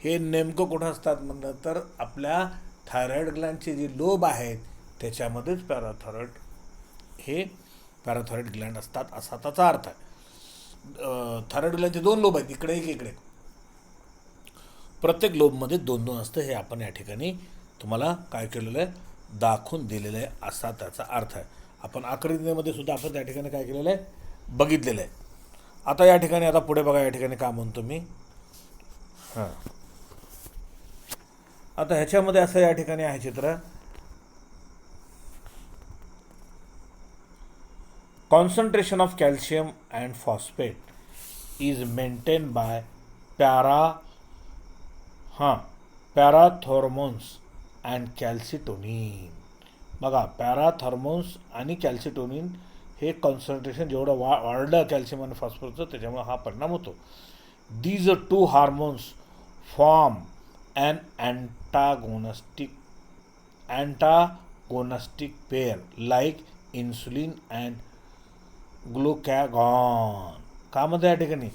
हे नेमकं कुठं असतात म्हणलं तर आपल्या थायरॉइड ग्लँडचे जे लोब आहेत त्याच्यामध्येच पॅराथॉराइड ग्लँड असतात असा त्याचा अर्थ आहे. थायरॉइड ग्लँडचे 2 लोब आहेत, इकडे एक इकडे. प्रत्येक लोबमध्ये 2-2 असतं. हे आपण या ठिकाणी तुम्हाला काय केलेलं आहे दाखवून दिलेलं आहे असा त्याचा अर्थ आहे. आपण आकृतीमध्ये सुद्धा आपण त्या ठिकाणी काय केलेलं आहे बघितलेलं आहे. आता या ठिकाणी आता पुढे बघा या ठिकाणी काय म्हणतो मी. आता ह्याच्यामध्ये असं या ठिकाणी आहे चित्र. Concentration of calcium and phosphate is maintained by parathormones and calcitonin. बघा पॅराथॉर्मोन्स आणि कॅल्सिटोनिन हे कॉन्सन्ट्रेशन जेवढं वाढलं कॅल्शियम आणि फॉस्फरसचं त्याच्यामुळे हा परिणाम होतो. These 2 hormones form an antagonistic pair like insulin and glucagon. कामध्ये या ठिकाणी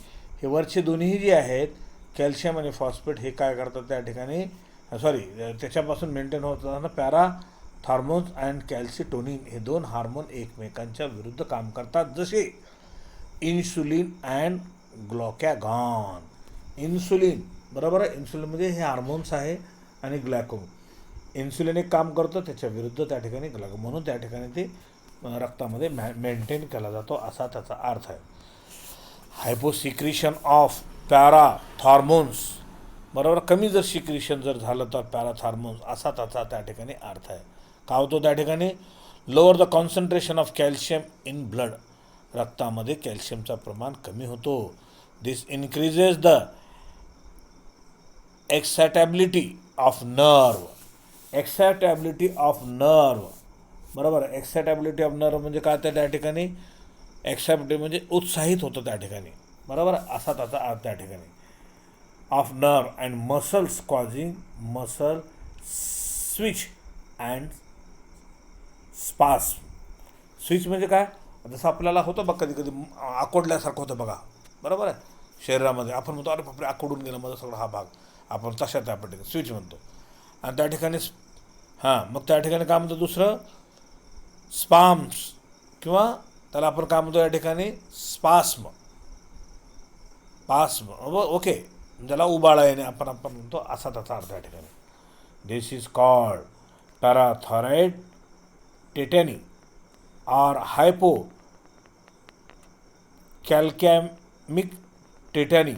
हे वरचे दोन्ही जे आहेत कॅल्शियम आणि फॉस्फेट हे काय करतात त्या ठिकाणी त्याच्यापासून मेंटेन होत असताना पॅराथॉर्मोन्स अँड कॅल्सिटोनिन हे 2 हार्मोन एकमेकांच्या विरुद्ध काम करतात. जसे इन्सुलिन अँड ग्लुकॅगॉन. इन्सुलिन बरोबर आहे. इन्सुलिनमध्ये हे हार्मोन्स आहे आणि ग्लॅकोन. इन्सुलिन एक काम करतो त्याच्या विरुद्ध त्या ठिकाणी ग्लॅकोन म्हणून त्या ठिकाणी ते रक्तामध्ये मेंटेन केला जातो असा त्याचा अर्थ आहे. हायपोसिक्रेशन ऑफ पॅराथॉर्मोन्स बरोबर कमी जर सिक्रेशन जर झालं तर पॅराथॉर्मोन्स असा त्याचा त्या ठिकाणी अर्थ आहे. काय होतो त्या ठिकाणी lower the concentration of calcium in blood. रक्तामध्ये कॅल्शियमचं प्रमाण कमी होतो. दिस इन्क्रीजेस द एक्सायटेबिलिटी ऑफ नर्व. बरोबर. एक्सायटेबिलिटी ऑफ नर्व म्हणजे काय त्या ठिकाणी एक्सायटेबिलिटी म्हणजे उत्साहित होतं त्या ठिकाणी. बरोबर असा त्याचा अर्थ त्या ठिकाणी. Of nerve and muscles causing muscle switch and spasm. Switch म्हणजे काय जसं आपल्याला होतं बघ कधी कधी आकोडल्यासारखं होतं बघा. बरोबर आहे. शरीरामध्ये आपण म्हणतो अरे बापरे आकोडून गेलं माझा सगळा हा भाग. आपण तशा त्या पद्धतीने स्विच म्हणतो. आणि त्या ठिकाणी हां, मग त्या ठिकाणी काय म्हणतो दुसरं, स्पाम्स, किंवा त्याला आपण काय म्हणतो या ठिकाणी, स्पास्म. पास्म, ओके, ज्याला उबाळा येणे आपण आपण म्हणतो, असा त्याचा अर्थ या ठिकाणी. दिस इज कॉल्ड पॅराथॉराइड टेटॅनी और हायपो कॅल्कॅमिक टेटॅनी.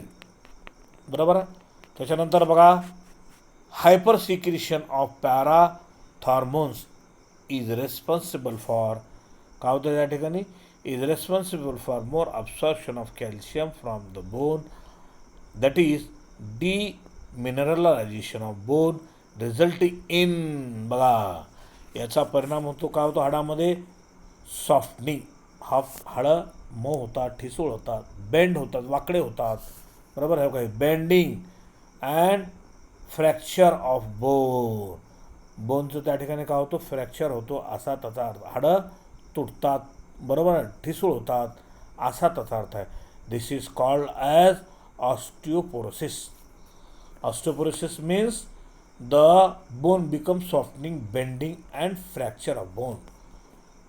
बरोबर आहे. त्याच्यानंतर बघा, hyper secretion of parathormones is responsible for, काय होतं या ठिकाणी, is responsible for more absorption of calcium from the bone, that is mineralisation of bone resulting in, बघा याचा परिणाम होतो, काय होतो हाडामध्ये, सॉफ्टनिंग, हाडं मऊ होतात, ठिसूळ होतात, बेंड होतात, वाकडे होतात. बरोबर आहे काही, bending and fracture of bone, बोनचं त्या ठिकाणी काय होतं, फ्रॅक्चर होतो, असा त्याचा अर्थ. हाडं तुटतात, बरोबर आहे, ठिसूळ होतात, असा त्याचा अर्थ आहे. This is called as osteoporosis. Osteoporosis means the bone become softening, bending and fracture of bone.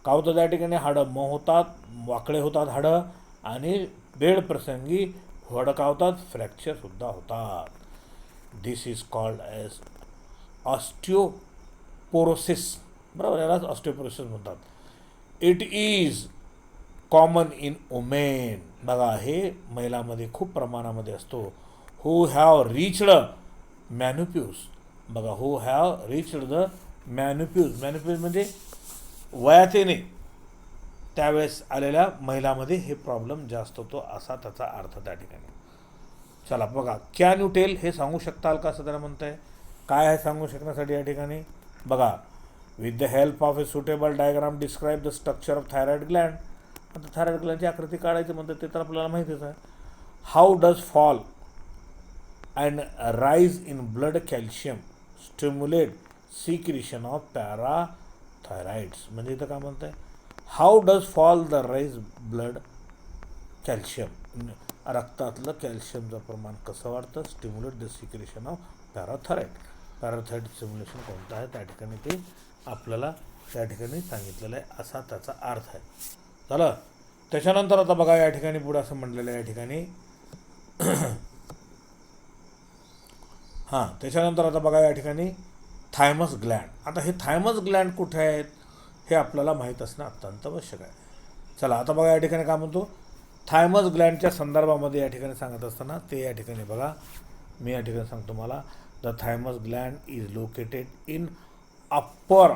काय होतं त्या ठिकाणी, हाडं मऊ होतात, वाकडे होतात हाडं, आणि बेड प्रसंगी हाडं काय होतात, फ्रॅक्चरसुद्धा होतात. दिस इज कॉल्ड ॲज ऑस्टिओपोरोसिस. बरोबर, यालाच ऑस्टिओपोरोसिस म्हणतात. It is common in women, बघा हे महिलांमध्ये खूप प्रमाणामध्ये असतो. हू हॅव रिच्ड मॅन्युप्यूज, बघा हू हॅव रिच्ड द मॅन्युप्यूज, मॅन्युप्यूज म्हणजे वयात येणे, त्यावेळेस आलेल्या महिलांमध्ये हे प्रॉब्लेम जास्त होतो, असा त्याचा अर्थ त्या ठिकाणी. चला बघा, कॅन यू टेल, हे सांगू शकताल का असं त्याला म्हणतं आहे. काय आहे सांगू शकण्यासाठी या ठिकाणी, बघा, with the help of a suitable diagram describe the structure of thyroid gland. आता थायरॉइड ग्लँडची आकृती काढायची म्हणतात, ते तर आपल्याला माहितीच आहे. How does fall and rise in blood calcium stimulate secretion of parathyroids. म्हणजे इथं काय म्हणतं आहे, how does fall the rise blood calcium, रक्तातलं कॅल्शियमचं प्रमाण कसं वाढतं, stimulate the secretion of parathyroid. Parathyroid stimulation कोणतं आहे त्या ठिकाणी ते आपल्याला त्या ठिकाणी सांगितलेलं आहे, असा त्याचा अर्थ आहे. झालं. त्याच्यानंतर आता बघा या ठिकाणी पुढे असं म्हटलेलं आहे या ठिकाणी, हां, त्याच्यानंतर आता बघा या ठिकाणी थायमस ग्लँड. आता हे थायमस ग्लँड कुठे आहेत हे आपल्याला माहीत असणं अत्यंत आवश्यक आहे. चला आता बघा या ठिकाणी काय म्हणतो, थायमस ग्लँडच्या संदर्भामध्ये या ठिकाणी सांगत असताना ते या ठिकाणी बघा, मी या ठिकाणी सांगतो मला, the thymus Gland is located in upper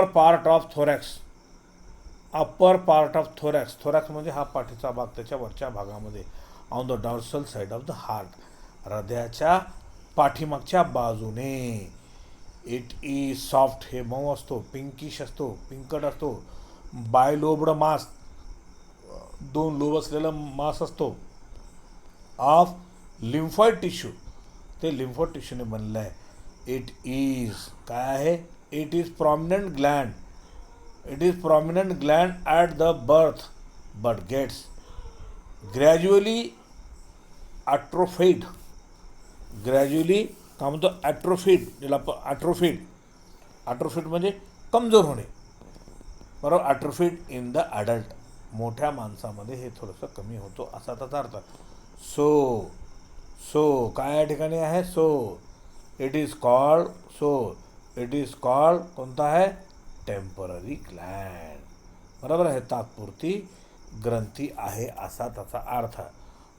part of thorax. Upper part of thorax, thorax म्हणजे हा पाठीचा भाग, त्याच्या वरच्या भागामध्ये, on the dorsal side of the heart, हृदयाच्या पाठीमागच्या बाजूने. इट इज सॉफ्ट, हे मऊ असतो, पिंकिश असतो, पिंकट असतो, बायलोब्ड मास, दोन लोब असलेला मास असतो, ऑफ लिम्फॉइड टिश्यू, ते लिम्फॉइड टिश्यूने बनलं आहे. इट इज काय आहे, it is prominent gland, it is prominent gland at the birth but gets gradually atrophied. Gradually काय म्हणतो, ॲट्रोफिड, ज्याला ॲट्रोफिड म्हणजे कमजोर होणे, बरोबर. ॲट्रोफिड इन द ॲडल्ट, मोठ्या माणसामध्ये हे थोडंसं कमी होतो, असा त्याचा अर्थ. सो काय या ठिकाणी आहे, सो इट इज कॉल्ड कोणता आहे, टेम्पररी ग्लँड, बरोबर आहे, तात्पुरती ग्रंथी आहे, असा त्याचा अर्थ.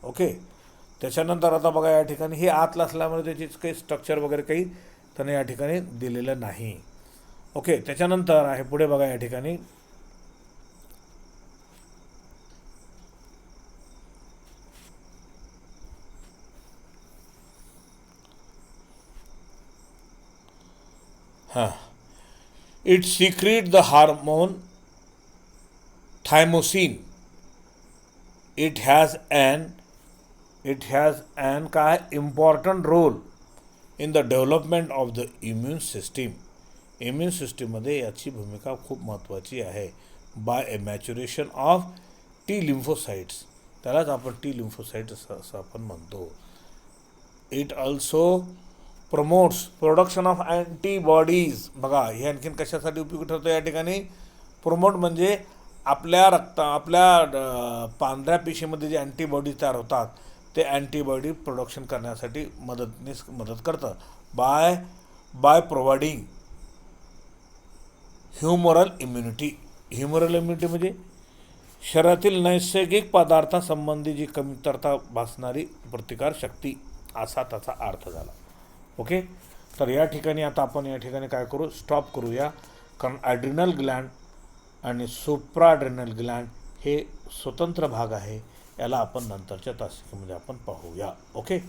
ओके. त्याच्यानंतर आता बघा या ठिकाणी हे आतलं असल्यामुळे त्याची काही स्ट्रक्चर वगैरे काही त्याने या ठिकाणी दिलेलं नाही. ओके. त्याच्यानंतर आहे पुढे बघा या ठिकाणी, हां, it secrete the hormone thymosin. It has an काय important role in the development of the immune system. Immune सिस्टीममध्ये याची भूमिका खूप महत्त्वाची आहे. By a maturation of T lymphocytes, त्यालाच आपण टी लिम्फोसाइट्स असं आपण म्हणतो. It also promotes production of antibodies. बघा हे आणखीन कशासाठी उपयोगी ठरतं या ठिकाणी. प्रोमोट म्हणजे आपल्या पांढऱ्या पेशीमध्ये जे अँटीबॉडीज तयार होतात ते अँटीबॉडी प्रोडक्शन करण्यासाठी मदत करतं. By providing humoral immunity. Humoral immunity म्हणजे शरीरातील नैसर्गिक पदार्थासंबंधी जी कमतरता भासणारी प्रतिकारशक्ती असा त्याचा अर्थ झाला. ओके. तर या ठिकाणी आता आपण या ठिकाणी काय करू, स्टॉप करूया. कारण ॲड्रिनल ग्लँड आणि सुप्राड्रिनल ग्लँड हे स्वतंत्र भाग आहे. याला आपण नंतरच्या तासिकेमध्ये आपण पाहूया. ओके.